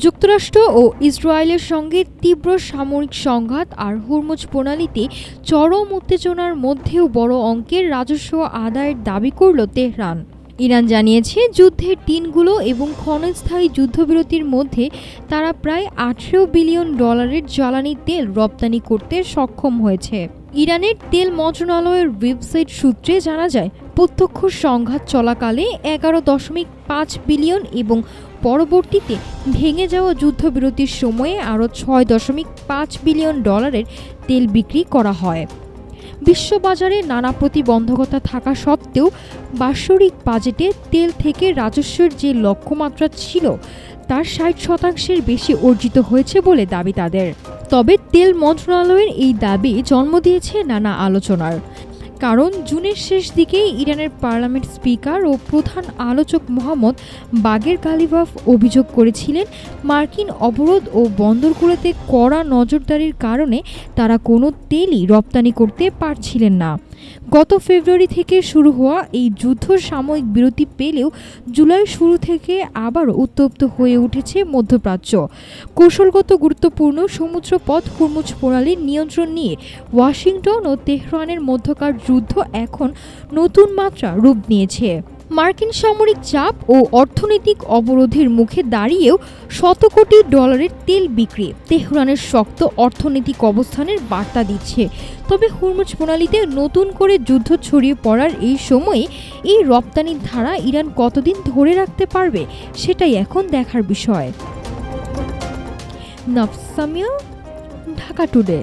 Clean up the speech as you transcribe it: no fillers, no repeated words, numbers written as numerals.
যুক্তরাষ্ট্র ও ইসরায়েলের সঙ্গে তীব্র সামরিক সংঘাত আর হরমুজ প্রণালীতে চরম উত্তেজনার মধ্যেও বড় অঙ্কের রাজস্ব আদায়ের দাবি করল তেহরান। ইরান জানিয়েছে যুদ্ধের দিনগুলো এবং ক্ষণস্থায়ী যুদ্ধবিরতির মধ্যে তারা প্রায় 18 বিলিয়ন ডলারের জ্বালানি তেল রপ্তানি করতে সক্ষম হয়েছে। ইরানের তেল মন্ত্রণালয়ের ওয়েবসাইট সূত্রে জানা যায়, প্রত্যক্ষ সংঘাত চলাকালে 11.5 বিলিয়ন এবং পরবর্তীতে ভেঙে যাওয়া যুদ্ধবিরতির সময়ে আরও 6.5 বিলিয়ন ডলারের তেল বিক্রি করা হয়। বিশ্ববাজারে নানা প্রতিবন্ধকতা থাকা সত্ত্বেও বাৎসরিক বাজেটে তেল থেকে রাজস্বের যে লক্ষ্যমাত্রা ছিল তার 60% বেশি অর্জিত হয়েছে বলে দাবি তাদের। তবে তেল মন্ত্রণালয়ের এই দাবি জন্ম দিয়েছে নানা আলোচনার। কারণ জুনের শেষ দিকে ইরানের পার্লামেন্ট স্পিকার ও প্রধান আলোচক মোহাম্মদ বাগের গালিবাফ অভিযোগ করেছিলেন, মার্কিন অবরোধ ও বন্দরগুলোতে কড়া নজরদারির কারণে তারা কোনো তেলই রপ্তানি করতে পারছিলেন না। গত ফেব্রুয়ারি থেকে শুরু হওয়া এই যুদ্ধ সাময়িক বিরতি পেলেও জুলাই শুরু থেকে আবার উত্তপ্ত হয়ে উঠেছে মধ্যপ্রাচ্য। কৌশলগত গুরুত্বপূর্ণ সমুদ্রপথ হরমুজ প্রণালীর নিয়ন্ত্রণ নিয়ে ওয়াশিংটন ও তেহরানের মধ্যকার যুদ্ধ এখন নতুন মাত্রা রূপ নিয়েছে। মার্কিন সামরিক চাপ ও অর্থনৈতিক অবরোধের মুখে দাঁড়িয়েও শত কোটি ডলারের তেল বিক্রি তেহরানের শক্ত অর্থনৈতিক অবস্থানের বার্তা দিচ্ছে। তবে হরমুজ প্রণালীতে নতুন করে যুদ্ধ ছড়িয়ে পড়ার এই সময়ে এই রপ্তানির ধারা ইরান কতদিন ধরে রাখতে পারবে সেটাই এখন দেখার বিষয়। নাফসামিয়া, ঢাকা টুডে।